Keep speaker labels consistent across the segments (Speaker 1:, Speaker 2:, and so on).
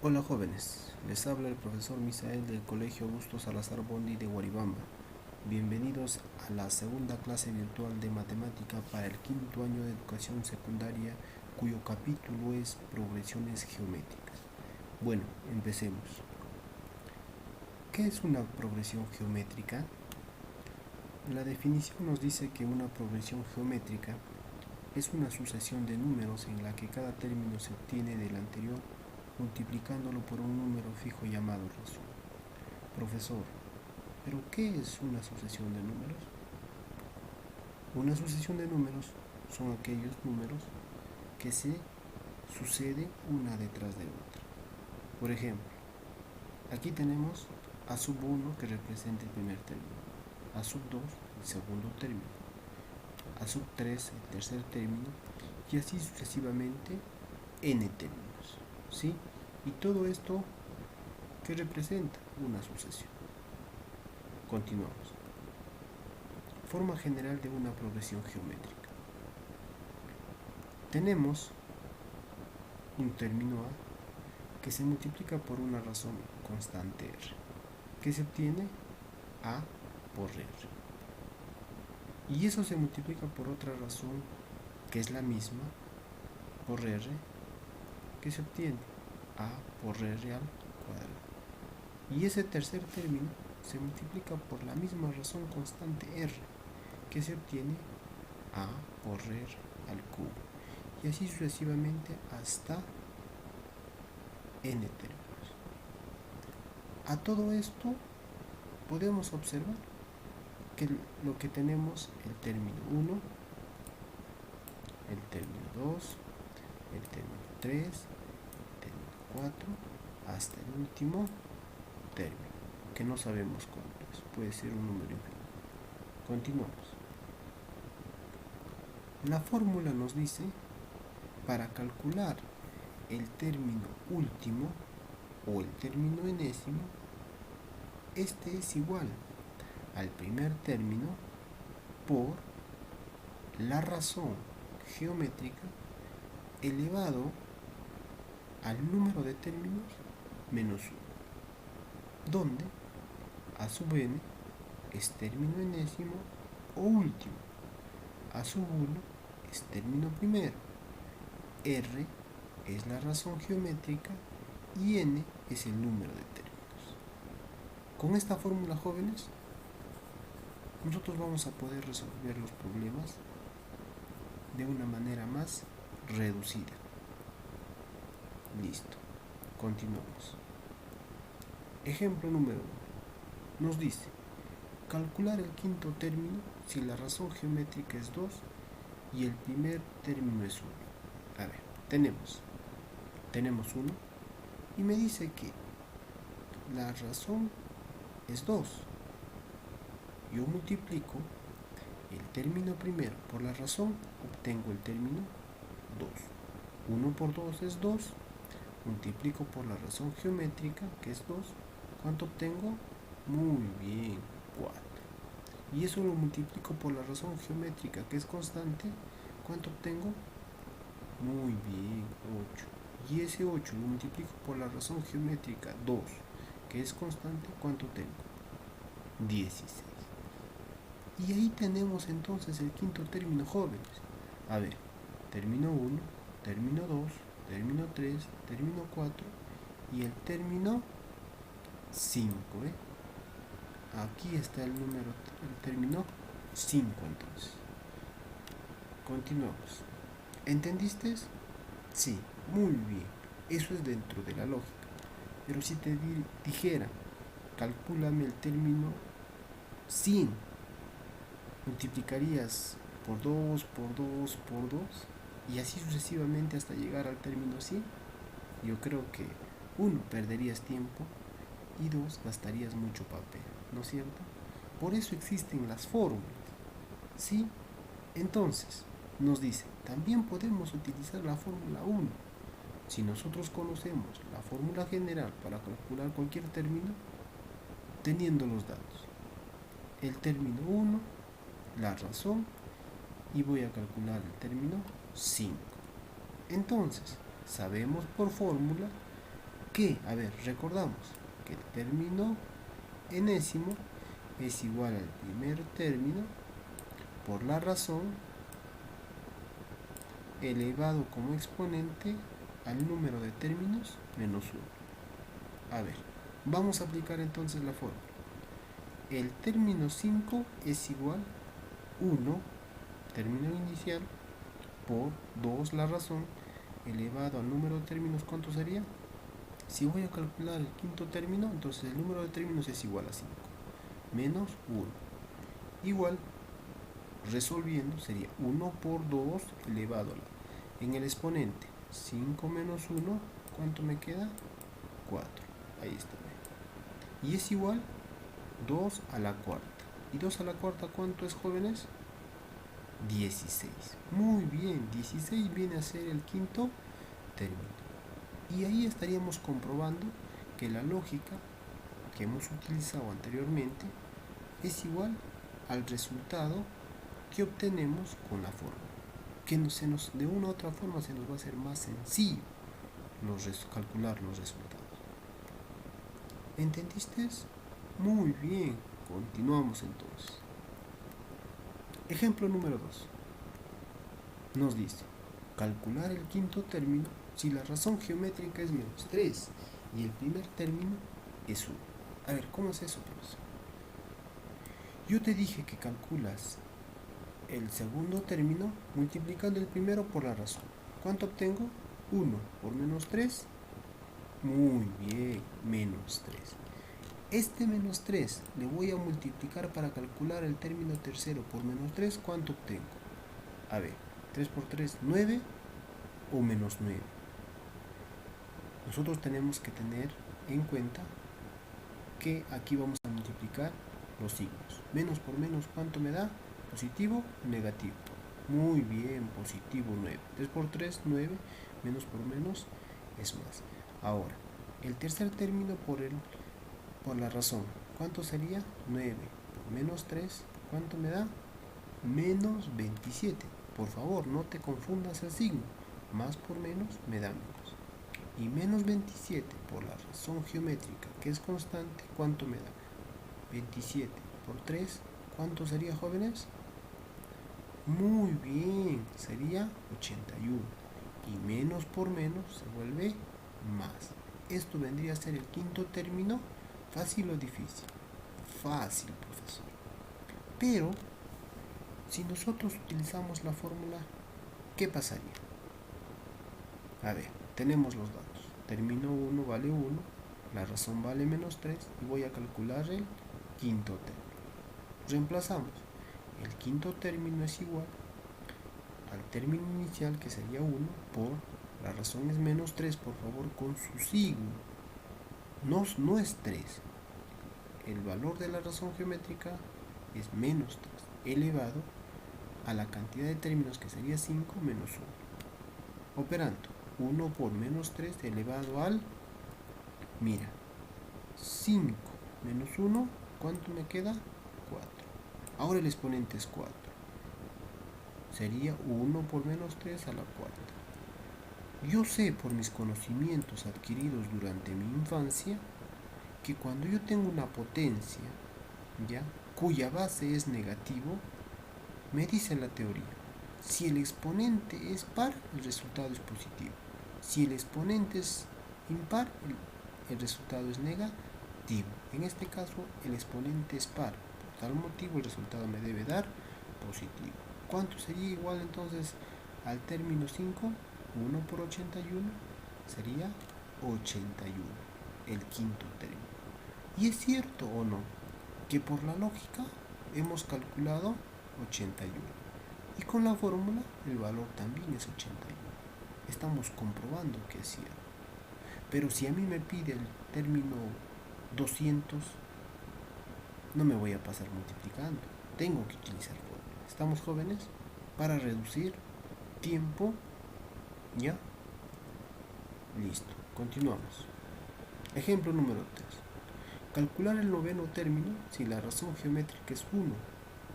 Speaker 1: Hola jóvenes, les habla el profesor Misael del Colegio Augusto Salazar Bondi de Guaribamba. Bienvenidos a la segunda clase virtual de matemática para el quinto año de educación secundaria, cuyo capítulo es progresiones geométricas. Bueno, empecemos. ¿Qué es una progresión geométrica? La definición nos dice que una progresión geométrica es una sucesión de números en la que cada término se obtiene del anterior multiplicándolo por un número fijo llamado razón. Profesor, ¿pero qué es una sucesión de números? Una sucesión de números son aquellos números que se suceden una detrás de otra. Por ejemplo, aquí tenemos a sub 1 que representa el primer término, a sub 2 el segundo término, a sub 3 el tercer término y así sucesivamente n términos, ¿sí? Y todo esto que representa una sucesión. Continuamos. Forma general de una progresión geométrica. Tenemos un término A que se multiplica por una razón constante R, que se obtiene A por R. Y eso se multiplica por otra razón que es la misma por R, que se obtiene A por R al cuadrado. Y ese tercer término se multiplica por la misma razón constante R, que se obtiene A por R al cubo. Y así sucesivamente hasta n términos. A todo esto podemos observar que lo que tenemos el término 1, el término 2, el término 3, el término 4, hasta el último término, que no sabemos cuánto es, puede ser un número infinito. Continuamos. La fórmula nos dice, para calcular el término último o el término enésimo, este es igual al primer término por la razón geométrica elevado al número de términos menos 1, donde a sub n es término enésimo o último, a sub 1 es término primero, r es la razón geométrica y n es el número de términos. Con esta fórmula, jóvenes, nosotros vamos a poder resolver los problemas de una manera más reducida. Listo. Continuamos. Ejemplo número 1. Nos dice, calcular el quinto término si la razón geométrica es 2 y el primer término es 1. A ver, tenemos 1 y me dice que la razón es 2. Yo multiplico el término primero por la razón, obtengo el término 2. 1 por 2 es 2. Multiplico por la razón geométrica, que es 2. ¿Cuánto obtengo? Muy bien, 4. Y eso lo multiplico por la razón geométrica, que es constante. ¿Cuánto obtengo? Muy bien, 8. Y ese 8 lo multiplico por la razón geométrica 2, que es constante. ¿Cuánto tengo? 16. Y ahí tenemos entonces el quinto término, jóvenes. A ver, término 1, término 2, término 3, término 4 y el término 5. Aquí está el término 5 entonces. Continuamos. ¿Entendiste? Sí, muy bien. Eso es dentro de la lógica. Pero si te dijera, calcúlame el término 100, multiplicarías por 2, por 2, por 2 y así sucesivamente hasta llegar al término 100. Yo creo que 1, perderías tiempo y 2, gastarías mucho papel, ¿no es cierto? Por eso existen las fórmulas, ¿sí? Entonces, nos dice, también podemos utilizar la fórmula 1. Si nosotros conocemos la fórmula general para calcular cualquier término, teniendo los datos, el término 1, la razón, y voy a calcular el término 5. Entonces, sabemos por fórmula que, a ver, recordamos que el término enésimo es igual al primer término por la razón elevado como exponente al número de términos menos 1. A ver, vamos a aplicar entonces la fórmula. El término 5 es igual 1, término inicial, por 2 la razón elevado al número de términos. ¿Cuánto sería? Si voy a calcular el quinto término, entonces el número de términos es igual a 5 menos 1. Igual, resolviendo, sería 1 por 2 elevado a la, en el exponente 5 menos 1, ¿cuánto me queda? 4. Ahí está. Y es igual 2 a la cuarta. ¿Y 2 a la cuarta cuánto es, jóvenes? 16. Muy bien, 16 viene a ser el quinto término. Y ahí estaríamos comprobando que la lógica que hemos utilizado anteriormente es igual al resultado que obtenemos con la fórmula. Que de una u otra forma se nos va a hacer más sencillo calcular los resultados. ¿Entendiste? Muy bien, continuamos entonces. Ejemplo número 2. Nos dice, calcular el quinto término si la razón geométrica es menos 3 y el primer término es 1. A ver, ¿cómo es eso, profesor? Yo te dije que calculas el segundo término multiplicando el primero por la razón. ¿Cuánto obtengo? 1 por menos 3. Muy bien, menos 3. Este menos 3 le voy a multiplicar para calcular el término tercero por menos 3. ¿Cuánto obtengo? A ver, 3 por 3, 9 o menos 9. Nosotros tenemos que tener en cuenta que aquí vamos a multiplicar los signos. Menos por menos, ¿cuánto me da? Positivo, negativo. Muy bien, positivo 9. 3 por 3, 9. Menos por menos es más. Ahora, el tercer término por la razón. ¿Cuánto sería? 9 por menos 3. ¿Cuánto me da? Menos 27. Por favor, no te confundas el signo. Más por menos me da menos. Y menos 27 por la razón geométrica, que es constante, ¿cuánto me da? 27 por 3, ¿cuánto sería, jóvenes? Muy bien, sería 81. Y menos por menos se vuelve más. Esto vendría a ser el quinto término. ¿Fácil o difícil? Fácil, profesor. Pero, si nosotros utilizamos la fórmula, ¿qué pasaría? A ver, tenemos los datos. Término 1 vale 1, la razón vale menos 3 y voy a calcular el quinto término. Reemplazamos. El quinto término es igual al término inicial, que sería 1, por la razón es menos 3, por favor, con su signo. No es 3. El valor de la razón geométrica es menos 3, elevado a la cantidad de términos, que sería 5 menos 1. Operando 1 por menos 3 elevado al, mira, 5 menos 1, ¿cuánto me queda? 4. Ahora el exponente es 4. Sería 1 por menos 3 a la cuarta. Yo sé por mis conocimientos adquiridos durante mi infancia que cuando yo tengo una potencia, ¿ya?, cuya base es negativo, me dice la teoría, si el exponente es par, el resultado es positivo. Si el exponente es impar, el resultado es negativo. En este caso, el exponente es par. Por tal motivo, el resultado me debe dar positivo. ¿Cuánto sería igual entonces al término 5? 1 por 81 sería 81, el quinto término. ¿Y es cierto o no que por la lógica hemos calculado 81? Y con la fórmula el valor también es 81. Estamos comprobando que es cierto. Pero si a mí me pide el término 200, no me voy a pasar multiplicando. Tengo que utilizar fórmula. ¿Estamos, jóvenes? Para reducir tiempo. ¿Ya? Listo. Continuamos. Ejemplo número 3. Calcular el noveno término si la razón geométrica es 1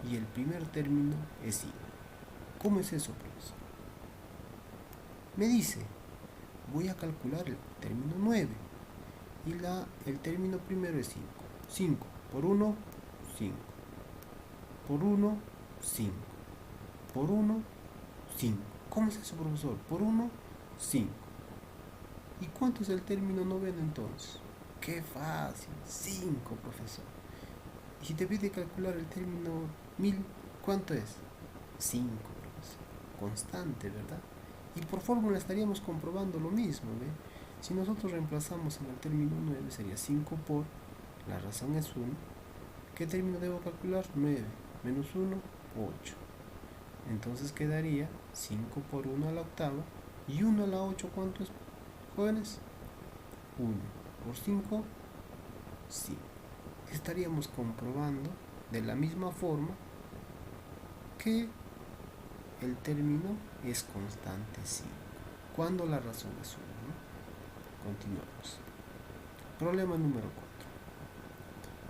Speaker 1: y el primer término es 5. ¿Cómo es eso, profesor? Me dice, voy a calcular el término 9. y el término primero es 5. 5 por 1, 5. Por 1, 5. Por 1, 5. ¿Cómo es eso, profesor? Por 1, 5. ¿Y cuánto es el término noveno entonces? ¡Qué fácil! 5, profesor. Y si te pide calcular el término 1000, ¿cuánto es? 5, profesor. Constante, ¿verdad? Y por fórmula estaríamos comprobando lo mismo, ¿ve? Si nosotros reemplazamos en el término 9 sería 5 por, la razón es 1. ¿Qué término debo calcular? 9 menos 1, 8. Entonces quedaría 5 por 1 a la octava. ¿Y 1 a la 8 cuánto es, jóvenes? 1 por 5, 5. Estaríamos comprobando de la misma forma que el término es constante 5, cuando la razón es 1, ¿no? Continuamos. Problema número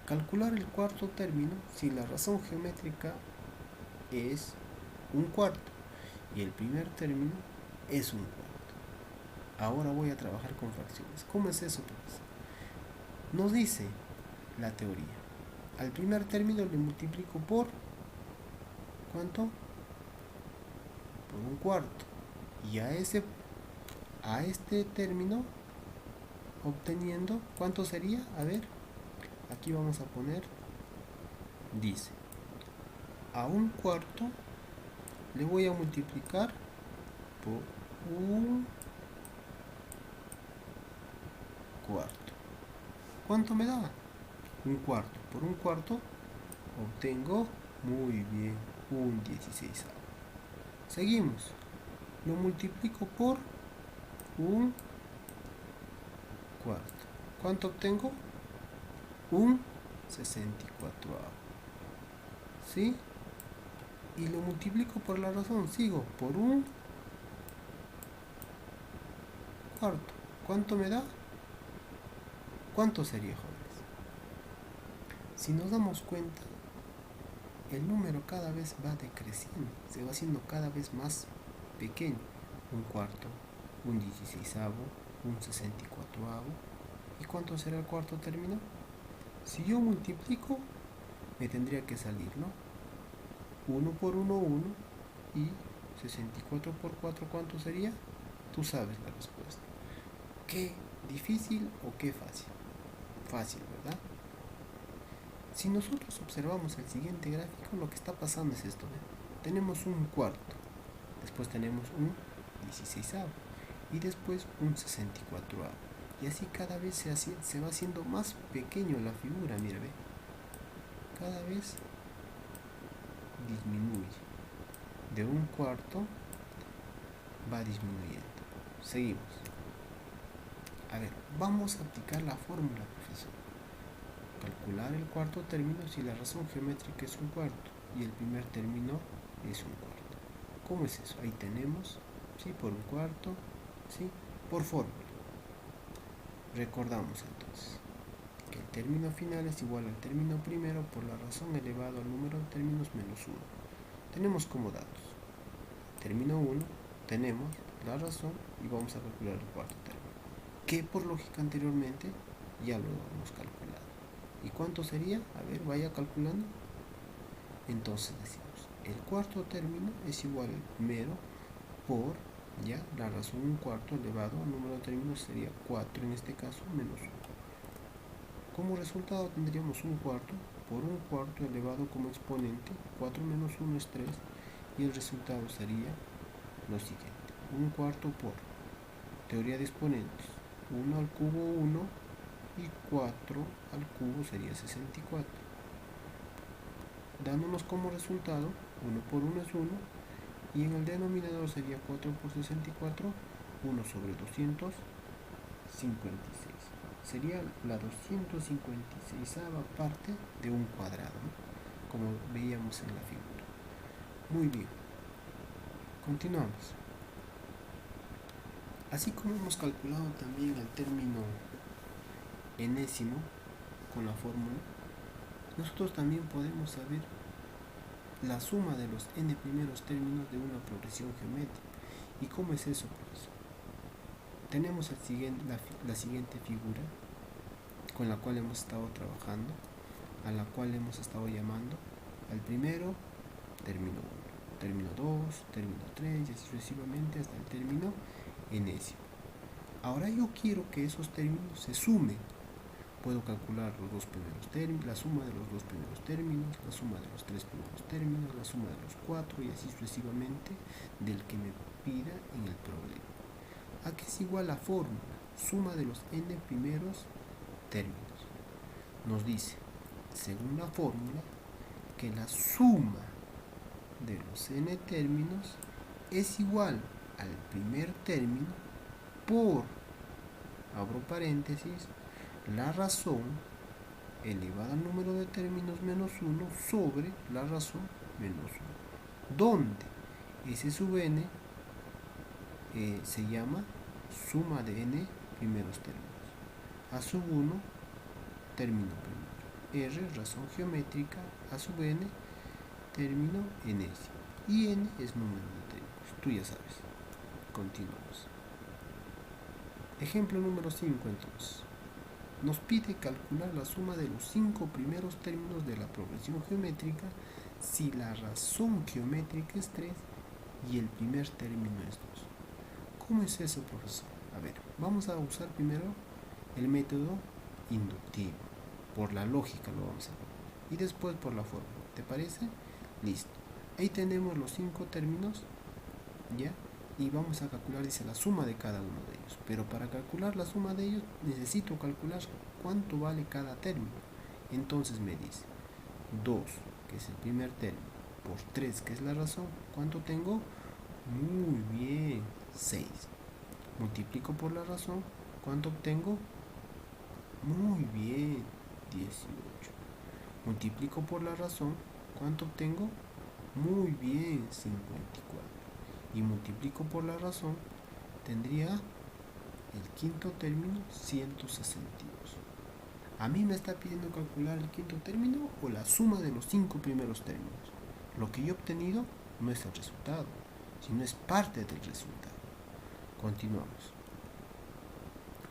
Speaker 1: 4. Calcular el cuarto término si la razón geométrica es un cuarto y el primer término es un cuarto. Ahora voy a trabajar con fracciones. ¿Cómo es eso, profesor? Nos dice la teoría. Al primer término le multiplico por ¿cuánto? Por un cuarto. Y a este término obteniendo, ¿cuánto sería? A ver, aquí vamos a poner, dice, a un cuarto le voy a multiplicar por un cuarto. ¿Cuánto me da? Un cuarto. Por un cuarto obtengo, muy bien, un 16. Seguimos. Lo multiplico por un cuarto. ¿Cuánto obtengo? Un 64. ¿Sí? Y lo multiplico por la razón. Sigo por un cuarto. ¿Cuánto me da? ¿Cuánto sería, jóvenes? Si nos damos cuenta, el número cada vez va decreciendo, se va haciendo cada vez más pequeño. Un cuarto, un 16avo, un 64avo. ¿Y cuánto será el cuarto término? Si yo multiplico, me tendría que salir, ¿no? 1 por 1, 1. Y 64 por 4, ¿cuánto sería? Tú sabes la respuesta. ¿Qué difícil o qué fácil? Fácil, ¿verdad? Si nosotros observamos el siguiente gráfico, lo que está pasando es esto, ¿eh? Tenemos un cuarto, después tenemos un 16avo y después un 64avo. Y así cada vez se va haciendo más pequeño la figura, mira, ve. Cada vez disminuye. De un cuarto va disminuyendo. Seguimos. A ver, vamos a aplicar la fórmula, profesor. Calcular el cuarto término si la razón geométrica es un cuarto y el primer término es un cuarto. ¿Cómo es eso? Ahí tenemos, ¿sí? Por un cuarto, ¿sí? Por fórmula. Recordamos entonces que el término final es igual al término primero por la razón elevado al número de términos menos 1. Tenemos como datos término 1, tenemos la razón y vamos a calcular el cuarto término, que por lógica anteriormente ya lo hemos calculado. ¿Y cuánto sería? A ver, vaya calculando. Entonces decimos, el cuarto término es igual al primero por, ya, la razón un cuarto elevado al número de términos sería 4 en este caso, menos 1. Como resultado tendríamos un cuarto por un cuarto elevado como exponente, 4 menos 1 es 3, y el resultado sería lo siguiente, un cuarto por, teoría de exponentes, 1 al cubo 1 y 4 al cubo sería 64, dándonos como resultado 1 por 1 es 1 y en el denominador sería 4 por 64, 1 sobre 256. Sería la 256ava parte de un cuadrado, ¿no? Como veíamos en la figura. Muy bien, continuamos. Así como hemos calculado también el término enésimo con la fórmula, nosotros también podemos saber la suma de los n primeros términos de una progresión geométrica. ¿Y cómo es eso, profesor? Tenemos la siguiente figura con la cual hemos estado trabajando, a la cual hemos estado llamando al primero término 1, término 2, término 3 y así sucesivamente hasta el término enésimo. Ahora yo quiero que esos términos se sumen. Puedo calcular los dos primeros términos, la suma de los dos primeros términos, la suma de los tres primeros términos, la suma de los cuatro y así sucesivamente del que me pida en el problema. ¿A qué es igual la fórmula? Suma de los n primeros términos. Nos dice, según la fórmula, que la suma de los n términos es igual al primer término por, abro paréntesis, la razón elevada al número de términos menos 1 sobre la razón menos 1, donde S sub n se llama suma de n primeros términos, A sub 1 término primero, R razón geométrica, A sub n término enésimo y n es número de términos, tú ya sabes. Continuamos. Ejemplo número 5 entonces. Nos pide calcular la suma de los 5 primeros términos de la progresión geométrica si la razón geométrica es 3 y el primer término es 2. ¿Cómo es eso, profesor? A ver, vamos a usar primero el método inductivo. Por la lógica lo vamos a ver. Y después por la fórmula. ¿Te parece? Listo. Ahí tenemos los 5 términos, ¿ya? Y vamos a calcular, dice, la suma de cada uno de ellos. Pero para calcular la suma de ellos necesito calcular cuánto vale cada término. Entonces me dice 2, que es el primer término, por 3, que es la razón. ¿Cuánto tengo? Muy bien, 6. Multiplico por la razón. ¿Cuánto obtengo? Muy bien, 18. Multiplico por la razón. ¿Cuánto obtengo? Muy bien, 54. Y multiplico por la razón, tendría el quinto término 162. A mí me está pidiendo calcular el quinto término o la suma de los 5 primeros términos. Lo que yo he obtenido no es el resultado, sino es parte del resultado. Continuamos.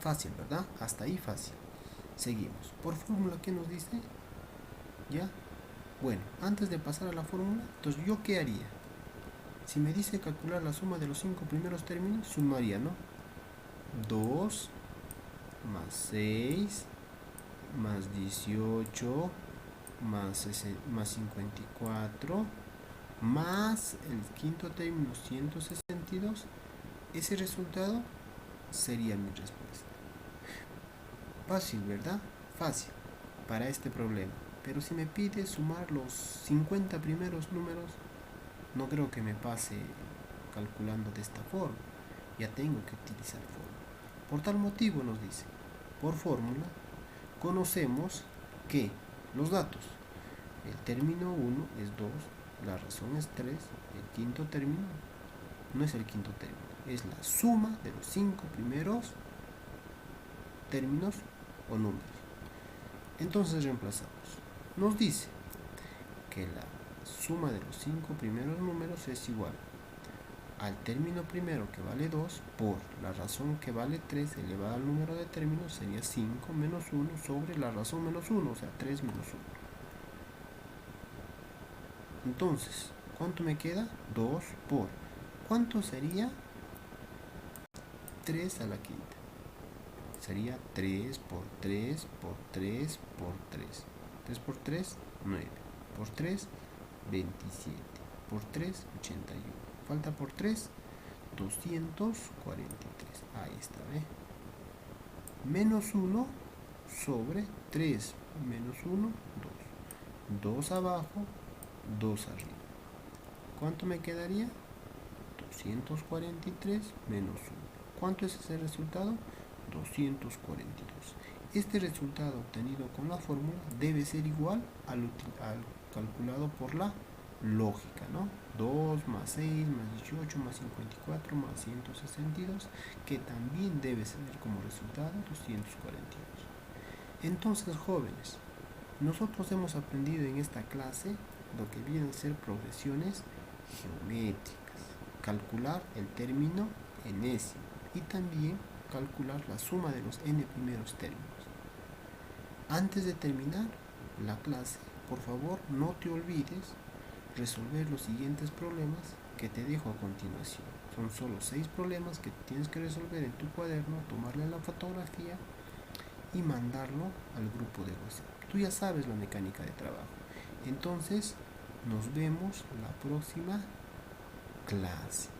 Speaker 1: Fácil, ¿verdad? Hasta ahí fácil. Seguimos. Por fórmula, ¿qué nos dice? ¿Ya? Bueno, antes de pasar a la fórmula, entonces, ¿yo qué haría? Si me dice calcular la suma de los 5 primeros términos, sumaría, ¿no? 2 más 6 más 18 más 54 más el quinto término 162. Ese resultado sería mi respuesta. Fácil, ¿verdad? Fácil para este problema. Pero si me pide sumar los 50 primeros números, no creo que me pase calculando de esta forma. Ya tengo que utilizar fórmula. Por tal motivo nos dice, por fórmula, conocemos que los datos, el término 1 es 2, la razón es 3, el quinto término no es el quinto término, es la suma de los 5 primeros términos o números. Entonces reemplazamos. Nos dice que la suma de los 5 primeros números es igual al término primero, que vale 2, por la razón, que vale 3 elevada al número de términos, sería 5 menos 1 sobre la razón menos 1, o sea 3 menos 1. Entonces, ¿cuánto me queda? 2 por, ¿cuánto sería? 3 a la quinta. Sería 3 por 3 por 3 por 3. 3 por 3, 9. Por 3, 27. Por 3, 81. Falta por 3, 243. Ahí está, ¿eh? Menos 1 sobre 3 menos 1, 2. 2 abajo, 2 arriba. ¿Cuánto me quedaría? 243 menos 1. ¿Cuánto es ese resultado? 242. Este resultado obtenido con la fórmula debe ser igual al calculado por la lógica, ¿no? 2 más 6 más 18 más 54 más 162, que también debe ser como resultado 242. Entonces, jóvenes, nosotros hemos aprendido en esta clase lo que vienen a ser progresiones geométricas, calcular el término enésimo y también calcular la suma de los n primeros términos. Antes de terminar la clase, por favor, no te olvides resolver los siguientes problemas que te dejo a continuación. Son solo 6 problemas que tienes que resolver en tu cuaderno, tomarle la fotografía y mandarlo al grupo de WhatsApp. Tú ya sabes la mecánica de trabajo. Entonces, nos vemos la próxima clase.